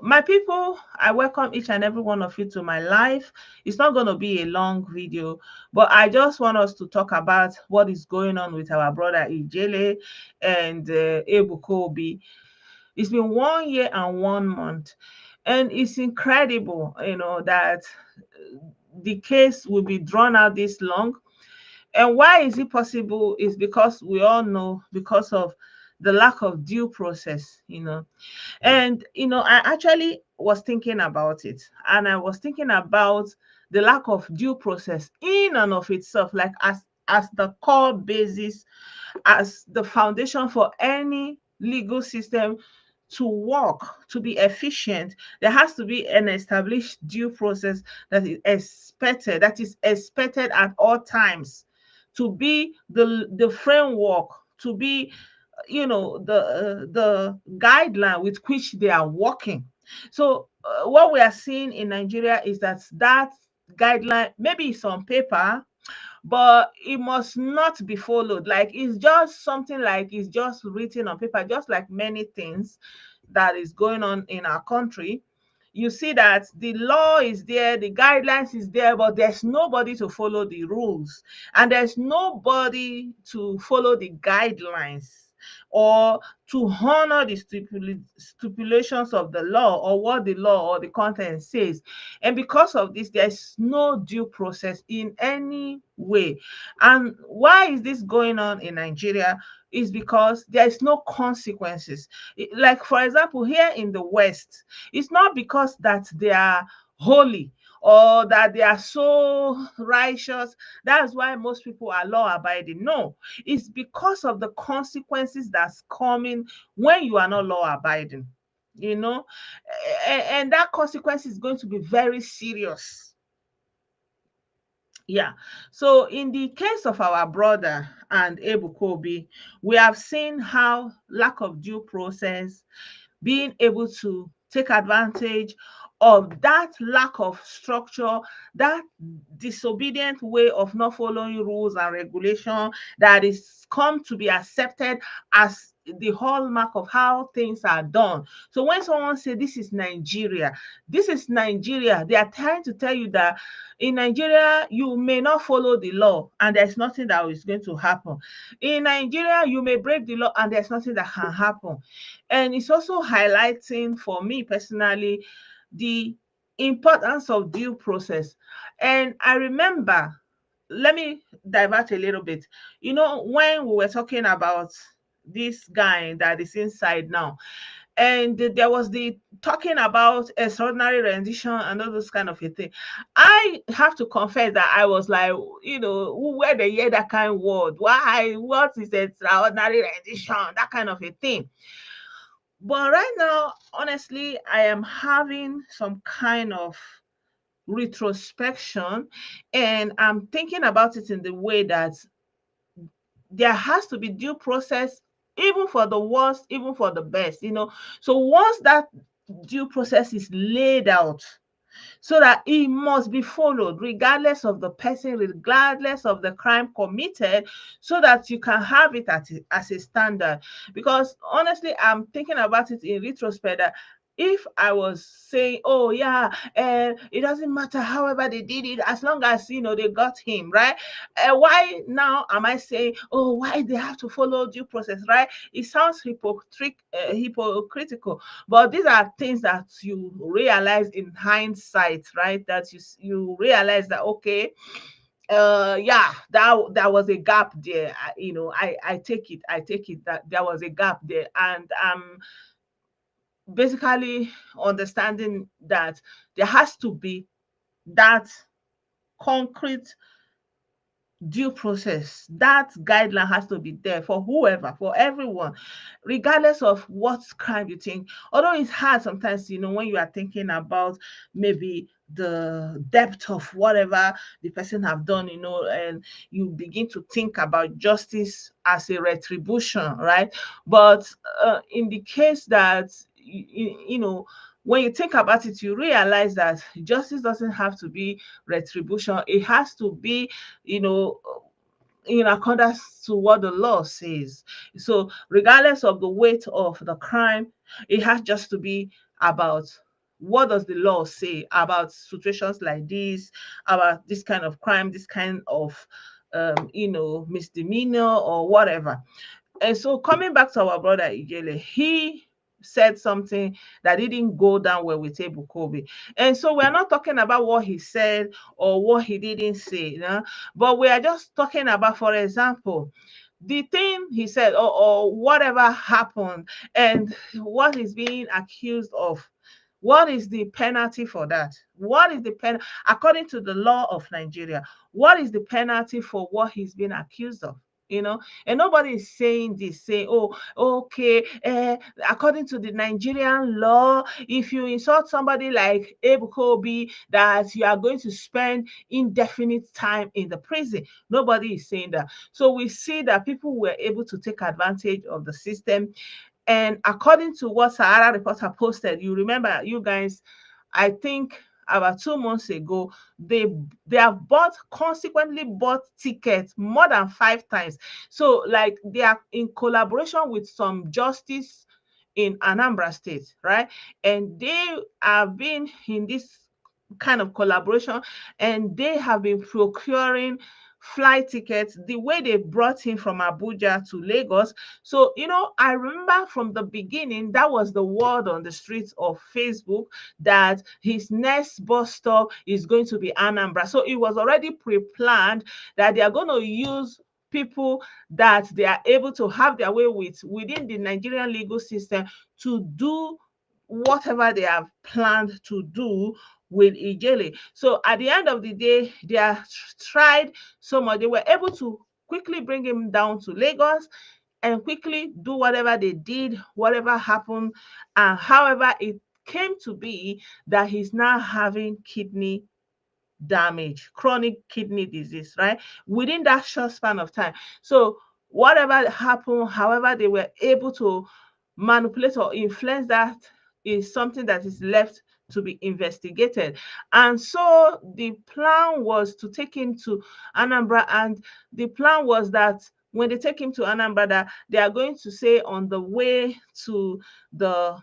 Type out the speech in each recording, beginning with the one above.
my people, I welcome each and every one of you to my live. It's not going to be a long video, but I just want us to talk about what is going on with our brother Ijele and Ebuka Obi. It's been 1 year and 1 month, and it's incredible, that the case will be drawn out this long. And why is it possible? Is because we all know, because of the lack of due process. And I actually was thinking about it, and I was thinking about the lack of due process in and of itself, like as the core basis, as the foundation for any legal system to work, to be efficient. There has to be an established due process that is expected at all times, to be the framework, to be the guideline with which they are working. So what we are seeing in Nigeria is that guideline maybe it's on paper, but it must not be followed. Like, it's just something, like it's just written on paper, just like many things that is going on in our country. You see that the law is there, the guidelines is there, but there's nobody to follow the rules, and there's nobody to follow the guidelines, or to honor the stipulations of the law, or what the law or the content says. And because of this, there's no due process in any way. And why is this going on in Nigeria? Is because there is no consequences. Like, for example, here in the West, it's not because that they are holy or that they are so righteous. That's why most people are law abiding. No, it's because of the consequences that's coming when you are not law abiding. You know, and that consequence is going to be very serious. Yeah. So in the case of our brother and Ebuka Obi, we have seen how lack of due process, being able to take advantage of that lack of structure, that disobedient way of not following rules and regulation that is come to be accepted as the hallmark of how things are done. So when someone say this is Nigeria, they are trying to tell you that in Nigeria you may not follow the law and there's nothing that is going to happen. In Nigeria you may break the law and there's nothing that can happen. And it's also highlighting for me personally the importance of due process. And I remember, let me divert a little bit. When we were talking about this guy that is inside now, and there was the talking about extraordinary rendition and all those kind of a thing. I have to confess that I was like, where they hear that kind of word? Why? What is extraordinary rendition? That kind of a thing. But right now, honestly, I am having some kind of retrospection, and I'm thinking about it in the way that there has to be due process, even for the worst, even for the best. So once that due process is laid out, so that it must be followed regardless of the person, regardless of the crime committed, so that you can have it as a standard. Because honestly, I'm thinking about it in retrospect, that if I was saying, oh yeah, it doesn't matter however they did it, as long as they got him, right? Why now am I saying, oh, why they have to follow due process, right? It sounds hypocritical, but these are things that you realize in hindsight, right? That you realize that, okay, yeah, that was a gap there. I take it that there was a gap there, and basically understanding that there has to be that concrete due process. That guideline has to be there for whoever, for everyone, regardless of what crime you think. Although it's hard sometimes, when you are thinking about maybe the depth of whatever the person have done, and you begin to think about justice as a retribution, right? But in the case that when you think about it, you realize that justice doesn't have to be retribution. It has to be, you know, in accordance to what the law says. So, regardless of the weight of the crime, it has just to be about what does the law say about situations like this, about this kind of crime, this kind of misdemeanor or whatever. And so coming back to our brother Ijele, he said something that didn't go down well with Ebuka Obi. And so we're not talking about what he said or what he didn't say, but we are just talking about, for example, the thing he said, or whatever happened, and what he's being accused of. What is the penalty for that? What is the pen according to the law of Nigeria? What is the penalty for what he's been accused of? And nobody is saying this, saying, oh, okay, according to the Nigerian law, if you insult somebody like Ebuka Obi, that you are going to spend indefinite time in the prison. Nobody is saying that. So we see that people were able to take advantage of the system. And according to what Sahara Reporter posted, you remember, you guys, I think about 2 months ago, they have consequently bought tickets more than 5 times. So like they are in collaboration with some justice in Anambra State, right? And they have been in this kind of collaboration, and they have been procuring flight tickets the way they brought him from Abuja to Lagos. So, I remember from the beginning, that was the word on the streets of Facebook, that his next bus stop is going to be Anambra. So it was already pre-planned that they are going to use people that they are able to have their way with within the Nigerian legal system to do whatever they have planned to do with Ijele. So at the end of the day, they are tried so much. They were able to quickly bring him down to Lagos and quickly do whatever they did, whatever happened. And however, it came to be that he's now having kidney damage, chronic kidney disease, right? Within that short span of time. So whatever happened, however, they were able to manipulate or influence that is something that is left to be investigated. And so the plan was to take him to Anambra, and the plan was that when they take him to Anambra, that they are going to say on the way to the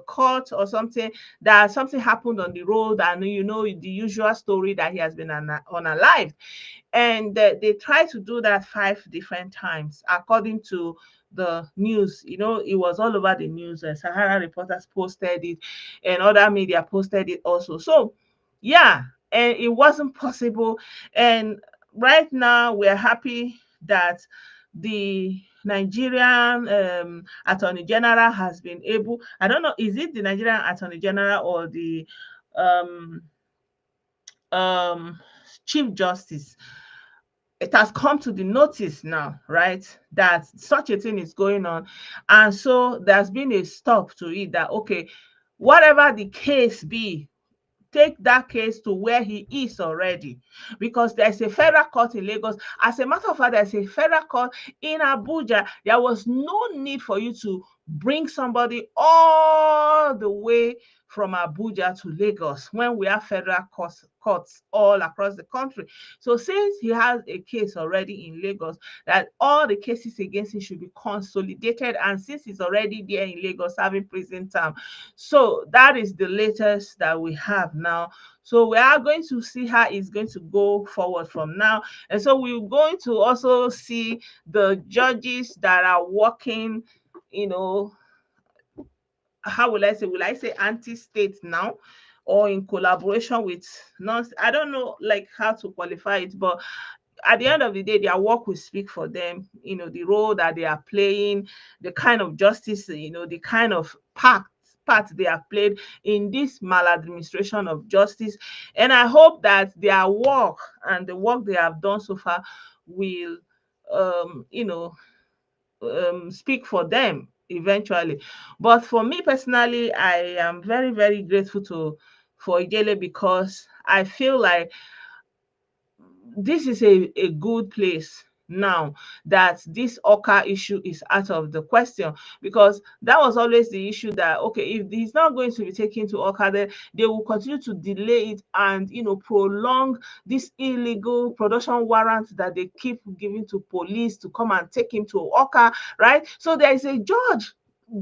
court or something, that something happened on the road, and the usual story that he has been unalived. And they tried to do that 5 different times according to the news. It was all over the news. Sahara Reporters posted it, and other media posted it also. So yeah, and it wasn't possible. And right now we're happy that the Nigerian Attorney General has been able, I don't know, is it the Nigerian Attorney General or the um, um, Chief Justice? It has come to the notice now, right, that such a thing is going on. And so there's been a stop to it, that, okay, whatever the case be, take that case to where he is already, because there's a federal court in Lagos. As a matter of fact, there's a federal court in Abuja. There was no need for you to bring somebody all the way from Abuja to Lagos when we have federal courts all across the country. So since he has a case already in Lagos, that all the cases against him should be consolidated, and since he's already there in Lagos having prison time, so that is the latest that we have now. So we are going to see how it's going to go forward from now. And so we're going to also see the judges that are working, how will I say anti-state now, or in collaboration with non, I don't know like how to qualify it, but at the end of the day, their work will speak for them. The role that they are playing, the kind of justice, the kind of part they have played in this maladministration of justice. And I hope that their work and the work they have done so far will, speak for them eventually. But for me personally, I am very, very grateful to for Ijele, because I feel like this is a good place now that this Oka issue is out of the question, because that was always the issue, that okay, if he's not going to be taken to Oka, then they will continue to delay it and prolong this illegal production warrant that they keep giving to police to come and take him to Oka, right? So there is a judge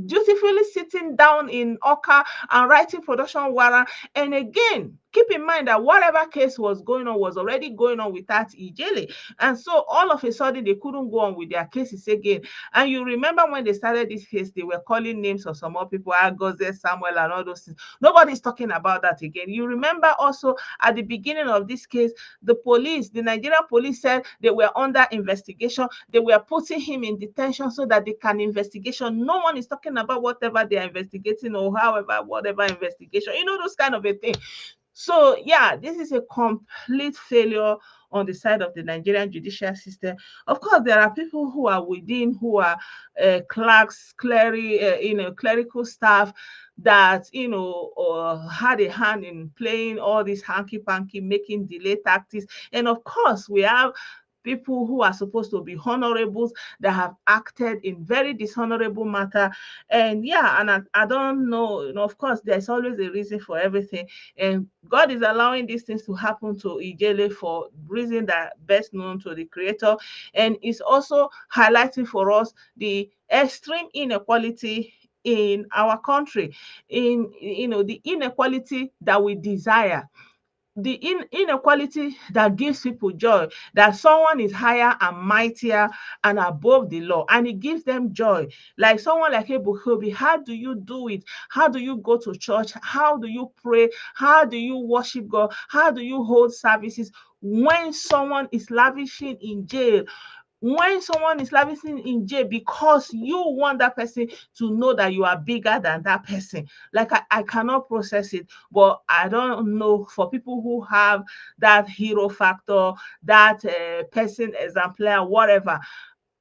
dutifully sitting down in Oka and writing production warrant. And again, keep in mind that whatever case was going on was already going on with that Ijele. And so all of a sudden they couldn't go on with their cases again. And you remember when they started this case, they were calling names of some more people, Agoze, Samuel, and all those things. Nobody's talking about that again. You remember also at the beginning of this case, the Nigerian police said they were under investigation. They were putting him in detention so that they can investigation. No one is talking about whatever they are investigating or however, whatever investigation, those kind of a thing. So yeah, this is a complete failure on the side of the Nigerian judicial system. Of course, there are people who are within, who are clerks, clerical staff that had a hand in playing all this hanky panky, making delay tactics, and of course we have people who are supposed to be honorables that have acted in very dishonorable matter. And yeah, and I don't know, of course there's always a reason for everything, and God is allowing these things to happen to Ijele for reason that best known to the creator. And it's also highlighting for us the extreme inequality in our country, in the inequality that we desire, the inequality that gives people joy, that someone is higher and mightier and above the law, and it gives them joy. Like someone like Ebuka Obi, how do you do it? How do you go to church? How do you pray? How do you worship God? How do you hold services when someone is lavishing in jail, when someone is lavishing in jail because you want that person to know that you are bigger than that person? Like I cannot process it, but I don't know, for people who have that hero factor, that person exemplar, whatever,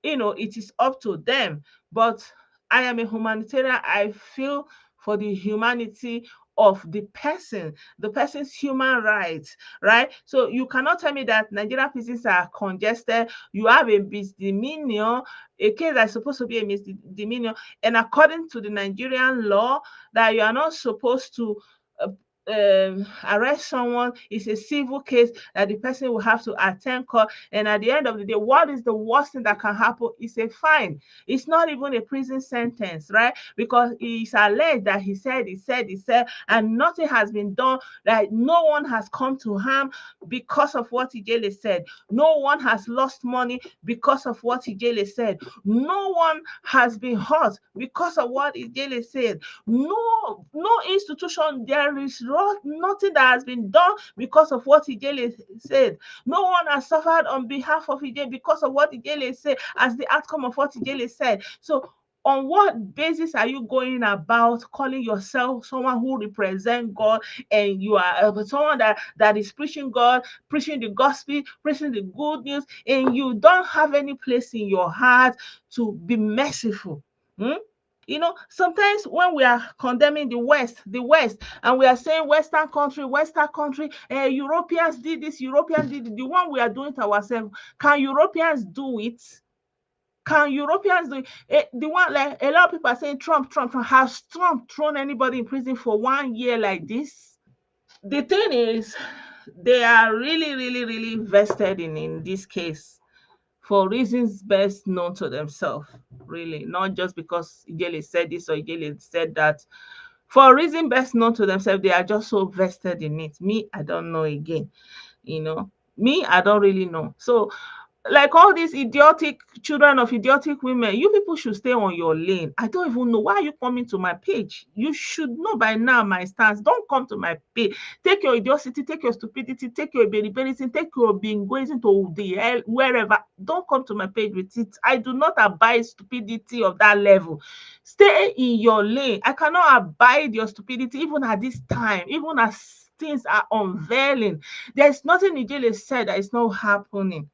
it is up to them. But I am a humanitarian. I feel for the humanity of the person's human rights, right? So you cannot tell me that Nigerian prisons are congested. You have a misdemeanor, a case that's supposed to be a misdemeanor, and according to the Nigerian law, that you are not supposed to uh, arrest someone. It's a civil case that the person will have to attend court, and at the end of the day, what is the worst thing that can happen? Is a fine. It's not even a prison sentence, right? Because it's alleged that he said, and nothing has been done. That no one has come to harm because of what Ijele said. No one has lost money because of what Ijele said. No one has been hurt because of what Ijele said. No institution, there is nothing that has been done because of what Ijele said. No one has suffered on behalf of Ijele because of what Ijele said, as the outcome of what Ijele said. So on what basis are you going about calling yourself someone who represents God, and you are someone that is preaching God, preaching the gospel, preaching the good news, and you don't have any place in your heart to be merciful? Hmm? Sometimes when we are condemning the West, and we are saying Western country, Europeans did this, Europeans did it, the one we are doing to ourselves, can Europeans do it? Can Europeans do it? The one, like a lot of people are saying, Trump. Has Trump thrown anybody in prison for 1 year like this? The thing is, they are really, really, really vested in this case for reasons best known to themselves, really, not just because Ijele said this or Ijele said that. For a reason best known to themselves, they are just so vested in it. Me, I don't know again, you know. Me, I don't really know. So like all these idiotic children of idiotic women, you people should stay on your lane. I don't even know why are you coming to my page. You should know by now my stance. Don't come to my page. Take your idiocy, take your stupidity, take your ability, take your being going into the hell, wherever. Don't come to my page with it. I do not abide stupidity of that level. Stay in your lane. I cannot abide your stupidity even at this time, even as things are unveiling. There's nothing Ijele said that is not happening.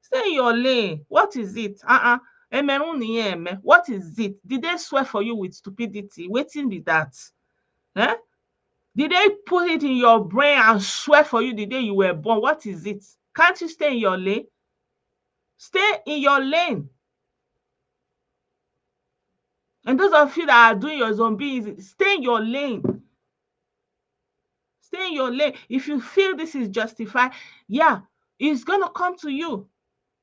Stay in your lane. What is it? What is it? Did they swear for you with stupidity? Wetin be that? Eh? Did they put it in your brain and swear for you the day you were born? What is it? Can't you stay in your lane? Stay in your lane. And those of you that are doing your zombie, stay in your lane. Stay in your lane. If you feel this is justified, yeah, it's gonna come to you.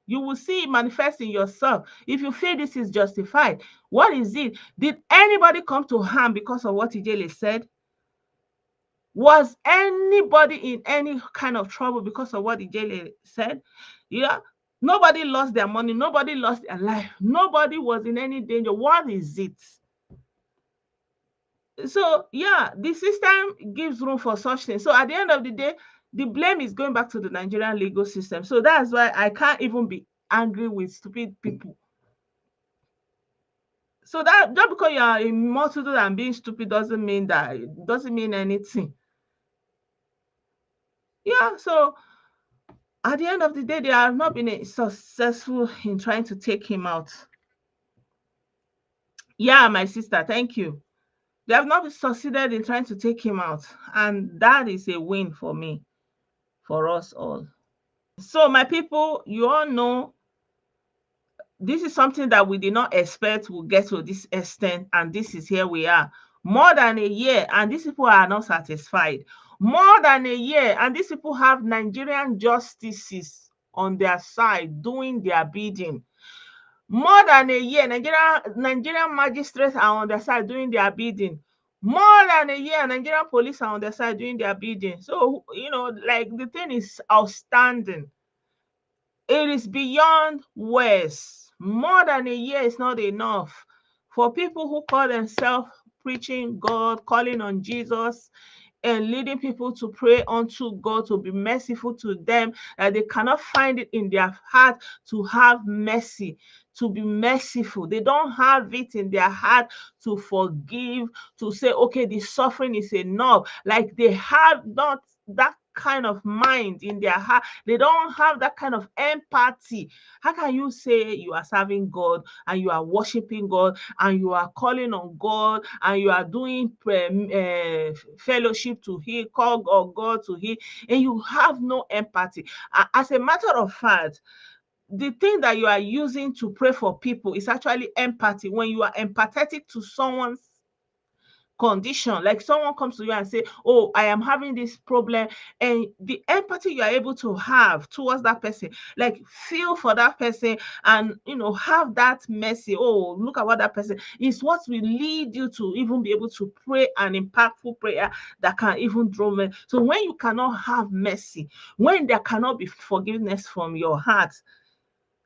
You will see it manifest in yourself. If you feel this is justified, what is it? Did anybody come to harm because of what Ijele said? Was anybody in any kind of trouble because of what Ijele said? Yeah. Nobody lost their money. Nobody lost their life. Nobody was in any danger. What is it? So, yeah, the system gives room for such things. So, at the end of the day, the blame is going back to the Nigerian legal system. So, that's why I can't even be angry with stupid people. So, that just because you are a multitude and being stupid doesn't mean anything. Yeah, so at the end of the day, they have not been successful in trying to take him out. Yeah, my sister, thank you. They have not succeeded in trying to take him out. And that is a win for me, for us all. So, my people, you all know this is something that we did not expect will get to this extent. And this is here we are. More than a year, and these people are not satisfied. More than a year, and these people have Nigerian justices on their side doing their bidding. More than a year, Nigerian magistrates are on their side doing their bidding. More than a year, Nigerian police are on their side doing their bidding. So, like the thing is outstanding. It is beyond words. More than a year is not enough for people who call themselves preaching God, calling on Jesus, and leading people to pray unto God to be merciful to them, that they cannot find it in their heart to have mercy, to be merciful. They don't have it in their heart to forgive, to say, okay, the suffering is enough. Like they have not that kind of mind in their heart. They don't have that kind of empathy. How can you say you are serving God and you are worshiping God and you are calling on God and you are doing fellowship to heal, call on God to heal, and you have no empathy? As a matter of fact, the thing that you are using to pray for people is actually empathy. When you are empathetic to someone's condition, like someone comes to you and say, oh, I am having this problem, and the empathy you are able to have towards that person, like feel for that person and have that mercy. Oh, look at what that person is, what will lead you to even be able to pray an impactful prayer that can even draw men. So when you cannot have mercy, when there cannot be forgiveness from your heart,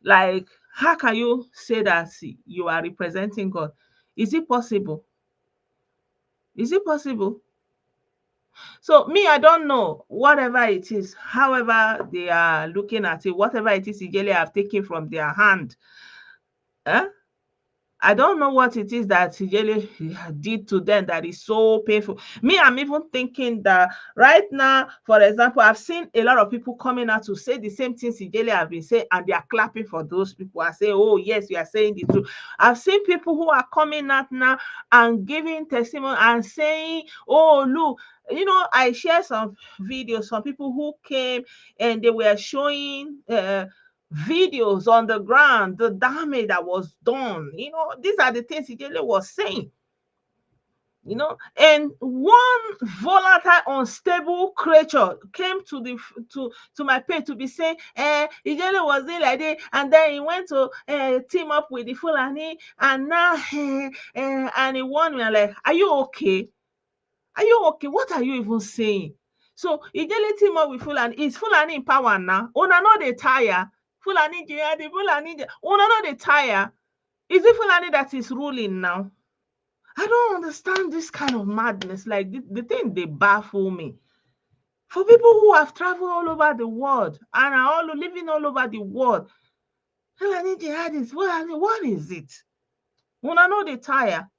like how can you say that you are representing God? Is it possible? Is it possible? So me, I don't know. Whatever it is, however they are looking at it, whatever it is Ijele have taken from their hand, eh? I don't know what it is that Ijele did to them that is so painful. Me, I'm even thinking that right now, for example, I've seen a lot of people coming out to say the same things Ijele have been saying, and they are clapping for those people. I say, oh, yes, you are saying the truth. I've seen people who are coming out now and giving testimony and saying, oh, look, I share some videos, some people who came and they were showing videos on the ground, the damage that was done. These are the things Ijele was saying. And one volatile, unstable creature came to my page to be saying, Ijele was in like this, and then he went to team up with the Fulani, and now and he warned me. I'm like, are you okay? Are you okay? What are you even saying? So Ijele team up with Fulani. Is Fulani in power now? Una no dey tire. Fulani jihadi, Fulani una no dey tire. Is it Fulani that is ruling now? I don't understand this kind of madness. Like the thing they baffle me. For people who have traveled all over the world and are all living all over the world, Fulani jihadis, what is it? Una no dey tire.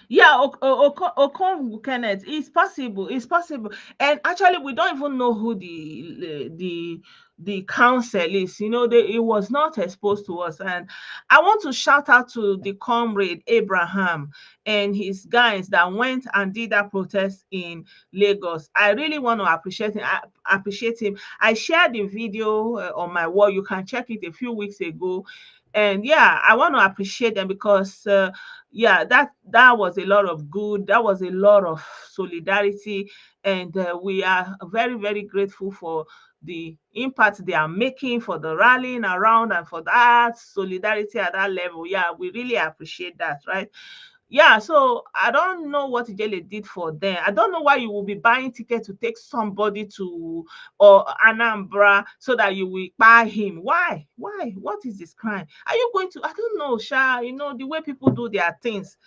Yeah, Okon Kenneth, it's possible. It's possible. And actually, we don't even know who the council is. It was not exposed to us. And I want to shout out to the comrade Abraham and his guys that went and did that protest in Lagos. I really want to appreciate him. I shared the video on my wall. You can check it a few weeks ago. And yeah, I want to appreciate them because yeah, that was a lot of good, that was a lot of solidarity, and we are very, very grateful for the impact they are making, for the rallying around, and for that solidarity at that level. Yeah, we really appreciate that, right? Yeah, so I don't know what Ijele did for them. I don't know why you will be buying ticket to take somebody to or Anambra so that you will buy him. Why? Why? What is this crime? Are you going to? I don't know, Sha. You know the way people do their things.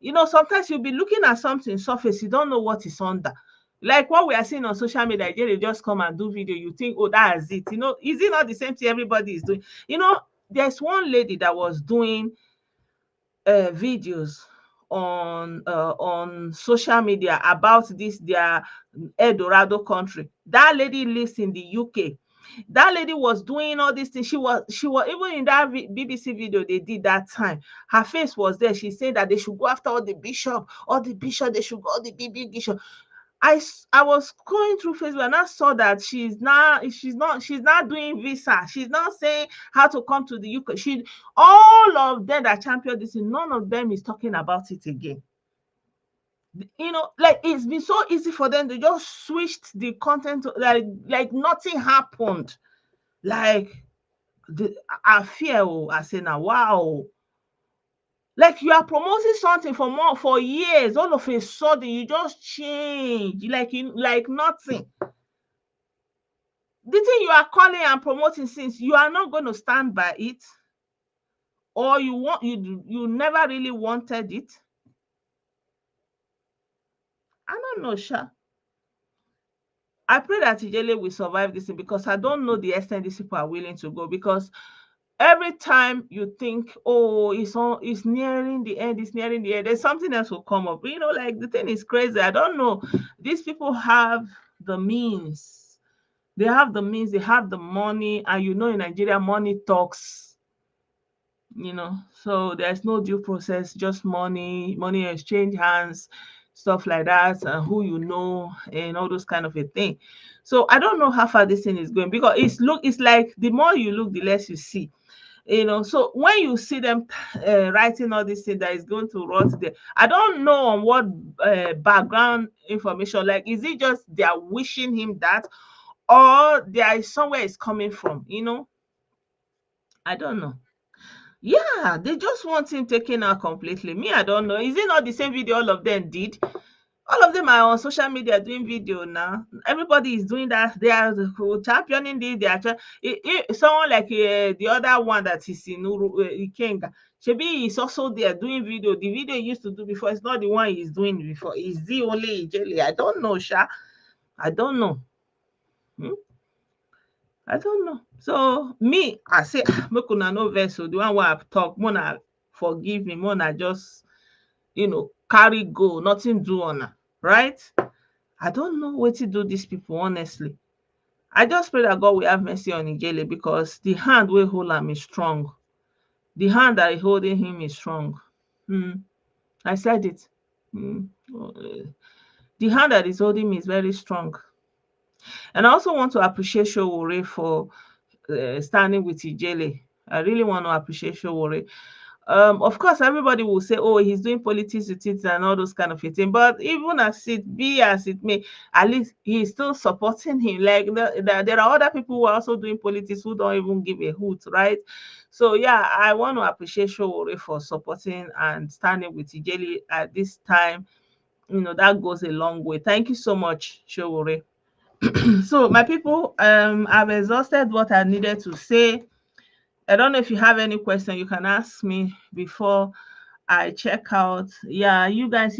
You know, sometimes you'll be looking at something surface, you don't know what is under. Like what we are seeing on social media, they just come and do video. You think, oh, that's it. You know, is it not the same thing everybody is doing? You know, there's one lady that was doing videos on social media about this their Eldorado country. That lady lives in the UK. That lady was doing all these things. She was even in that BBC video they did that time. Her face was there. She said that they should go after all the bishop. They should go all the big bishop. I was going through Facebook and I saw that she's not doing visa. She's not saying how to come to the UK. She all of them that championed this, none of them is talking about it again. You know, like it's been so easy for them to just switch the content, like nothing happened. Like I fear, I say now, wow. Like you are promoting something for years, all of a sudden you just change, like nothing. The thing you are calling and promoting, since you are not going to stand by it, or you never really wanted it. I don't know, Sha. I pray that Ijele will survive this thing, because I don't know the extent these people are willing to go. Because every time you think, oh, it's nearing the end, there's something else will come up. You know, like the thing is crazy. I don't know. These people have the means. They have the means, they have the money, and you know in Nigeria, money talks. You know, so there's no due process, just money exchange hands, stuff like that, and who you know, and all those kind of a thing. So I don't know how far this thing is going, because it's like the more you look, the less you see. You know, so when you see them writing all this thing that is going to rot there, I don't know on what background information. Like, is it just they are wishing him that, or there is somewhere it's coming from? You know, I don't know. Yeah, they just want him taken out completely. Me, I don't know. Is it not the same video all of them did? All of them are on social media doing video now. Everybody is doing that. They are championing this. They are someone like the other one that is in Ikenga. Shebi is also there doing video. The video he used to do before, it's not the one he's doing before. Is the only Ijele? I don't know, Sha. I don't know. Hmm? I don't know. So me, I say, make una no vex. So the one where I've talked, Mona forgive me, Mona just carry go, nothing do on her, right? I don't know what to do these people, honestly. I just pray that God will have mercy on Ijele, because the hand will hold him is strong. The hand that is holding him is strong. I said it. The hand that is holding me is very strong. And I also want to appreciate Showore for standing with Ijele. I really want to appreciate Showore. Of course, everybody will say, oh, he's doing politics with it and all those kind of things. But even as it may, at least he's still supporting him. Like there are other people who are also doing politics who don't even give a hoot, right? So yeah, I want to appreciate Showore for supporting and standing with Ijele at this time. You know, that goes a long way. Thank you so much, Showore. So my people, I've exhausted what I needed to say. I don't know if you have any question you can ask me before I check out. Yeah, you guys,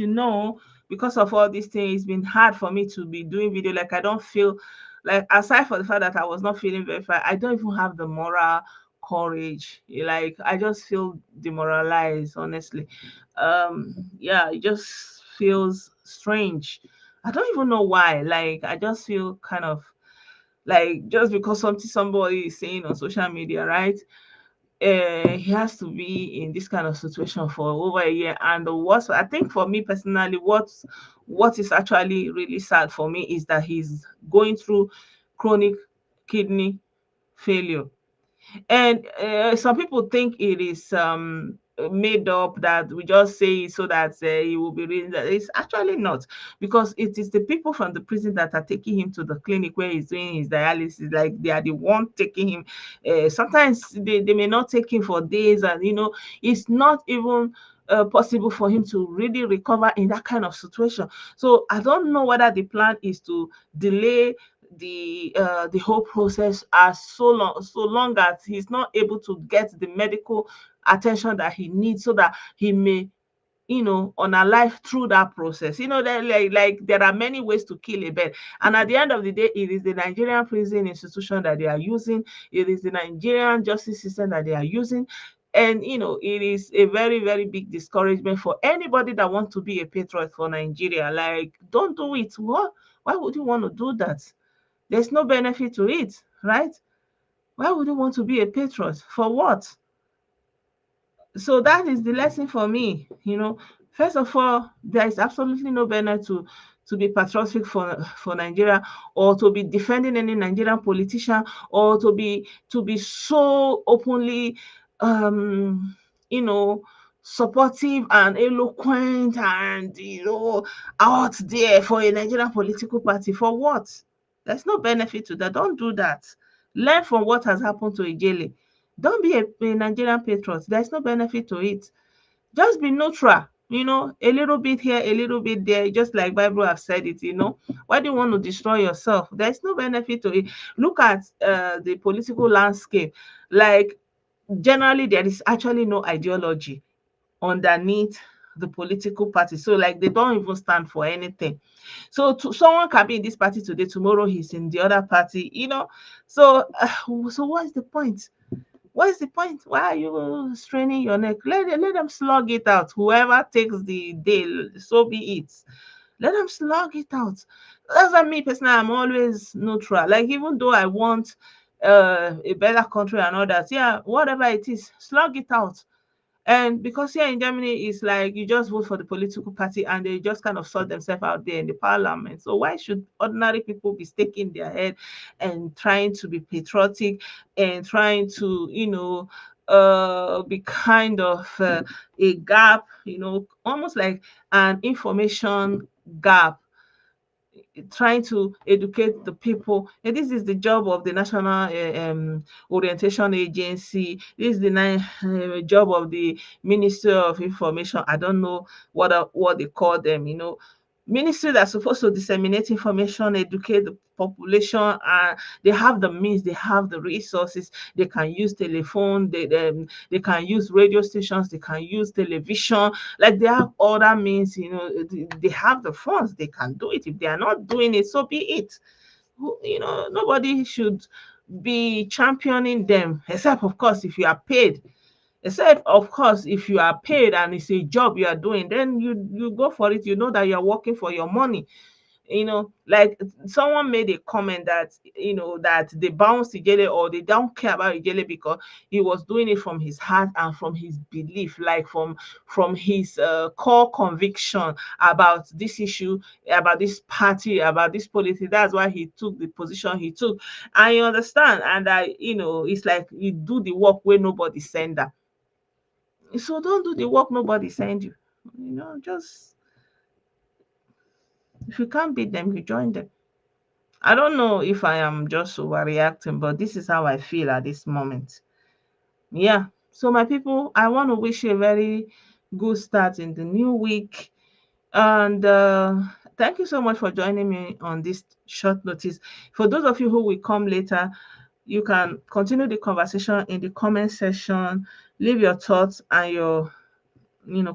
because of all these things, it's been hard for me to be doing video. Like, I don't feel like, aside from the fact that I was not feeling very fine, I don't even have the moral courage. Like, I just feel demoralized, honestly. Yeah, it just feels strange. I don't even know why. Like, I just feel kind of like, just because somebody is saying on social media, right? He has to be in this kind of situation for over a year. And what I think, for me personally, what is actually really sad for me is that he's going through chronic kidney failure. And some people think it is made up, that we just say it so that he will be reading. That it's actually not, because it is the people from the prison that are taking him to the clinic where he's doing his dialysis. Like, they are the one taking him. Sometimes they may not take him for days, and it's not even possible for him to really recover in that kind of situation. So I don't know whether the plan is to delay the whole process as so long as he's not able to get the medical attention that he needs, so that he may on a life through that process. Like there are many ways to kill a bird. And at the end of the day, it is the Nigerian prison institution that they are using. It is the Nigerian justice system that they are using. And it is a very, very big discouragement for anybody that wants to be a patriot for Nigeria. Like, don't do it. What? Why would you want to do that? There's no benefit to it, right? Why would you want to be a patriot? For what? So that is the lesson for me. First of all, there is absolutely no benefit to be patriotic for Nigeria, or to be defending any Nigerian politician, or to be so openly um you know supportive and eloquent, and out there for a Nigerian political party. For what? There's no benefit to that. Don't do that. Learn from what has happened to Ijele. Don't be a Nigerian patriot. There's no benefit to it. Just be neutral. A little bit here, a little bit there, just like Bible have said it. Why do you want to destroy yourself? There's no benefit to it. Look at the political landscape. Like, generally, there is actually no ideology underneath the political party. So, like, they don't even stand for anything. So someone can be in this party today, tomorrow he's in the other party. So what's the point? What is the point? Why are you straining your neck? Let them slug it out. Whoever takes the deal, so be it. Let them slug it out. That's why me personally, I'm always neutral. Like, even though I want a better country and all that, yeah, whatever it is, slug it out. And because here in Germany, it's like you just vote for the political party and they just kind of sort themselves out there in the parliament. So why should ordinary people be sticking their head and trying to be patriotic and trying to, be kind of a gap, almost like an information gap, trying to educate the people. And this is the job of the National Orientation Agency. This is the job of the Ministry of Information. I don't know what they call them. Ministry that's supposed to disseminate information, educate the population, and they have the means, they have the resources. They can use telephone, they can use radio stations, they can use television. Like, they have other means. They have the funds, they can do it. If they are not doing it, so be it. Nobody should be championing them, except of course if you are paid. Except of course if you are paid and it's a job you are doing, then you go for it. You know that you're working for your money. Like, someone made a comment that that they bounce Ijele, or they don't care about Ijele because he was doing it from his heart and from his belief, like from his core conviction about this issue, about this party, about this politics. That's why he took the position he took. I understand, and it's like you do the work where nobody send her. So don't do the work nobody send you. Just, if you can't beat them, you join them. I don't know if I am just overreacting, but this is how I feel at this moment. Yeah. So, my people, I want to wish you a very good start in the new week. And thank you so much for joining me on this short notice. For those of you who will come later, you can continue the conversation in the comment section. Leave your thoughts and your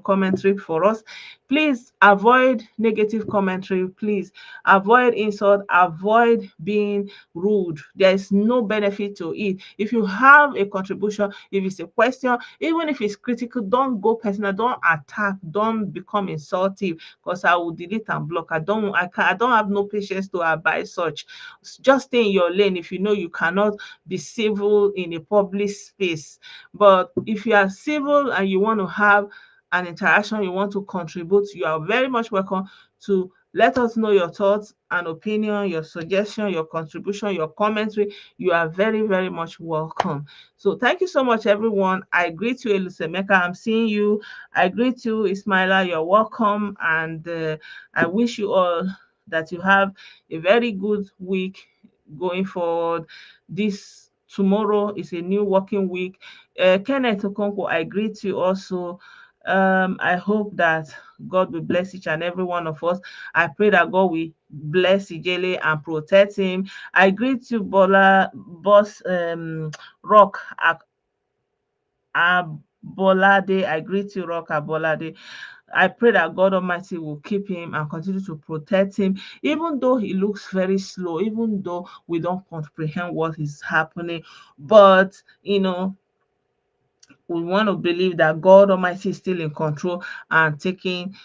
commentary for us. Please avoid negative commentary. Please avoid insult, avoid being rude. There is no benefit to it. If you have a contribution, if it's a question, even if it's critical, don't go personal, don't attack, don't become insultive, because I will delete and block. I don't have no patience to abide such. Just stay in your lane. If you know you cannot be civil in a public space, but if you are civil and you want to have an interaction, you want to contribute, you are very much welcome to Let us know your thoughts and opinion, your suggestion, your contribution, your commentary. You are very, very much welcome. So thank you so much, everyone. I greet you, Elusemeka. I'm seeing you. I greet you, Ismaila. You're welcome. And I wish you all that you have a very good week going forward. This tomorrow is a new working week. Kenneth Okonkwo, I greet you also. I hope that God will bless each and every one of us. I pray that God will bless Ijele and protect him. I greet you, Boss Rock Abolade. I greet you, Rock Abolade. I pray that God Almighty will keep him and continue to protect him, even though he looks very slow, even though we don't comprehend what is happening. But, we want to believe that God Almighty is still in control and taking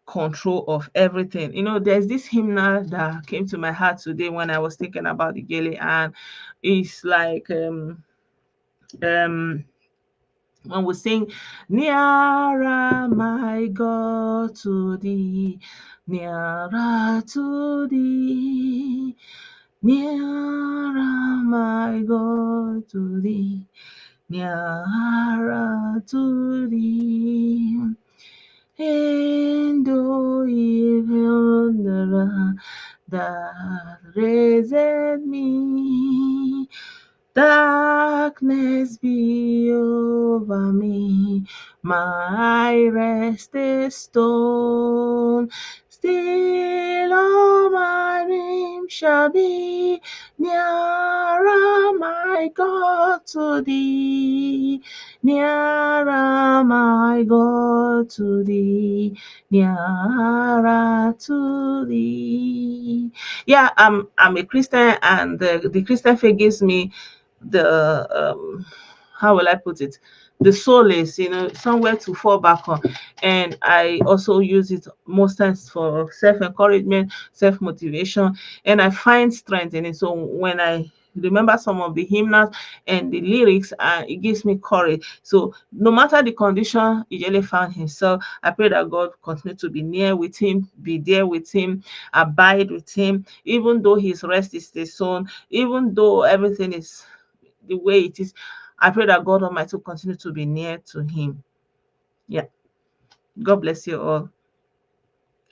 control of everything. There's this hymnal that came to my heart today when I was thinking about the Gele, and it's like um when we sing, nearer my God to thee, nearer to thee, nearer my God to thee, nearer to thee. And though even the that raised me, darkness be over me, my rest is stone. Still all my dreams shall be nearer, my God, to thee. Nearer, my God, to thee. Nearer to thee. Yeah, I'm a Christian, and the Christian faith gives me the how will I put it, the solace, somewhere to fall back on. And I also use it most times for self-encouragement, self-motivation, and I find strength in it. So when I remember some of the hymns and the lyrics, it gives me courage. So no matter the condition Ijele found himself, I pray that God continue to be near with him, be there with him, abide with him, even though his rest is the zone, even though everything is the way it is. I pray that God Almighty will continue to be near to him. Yeah. God bless you all.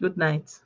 Good night.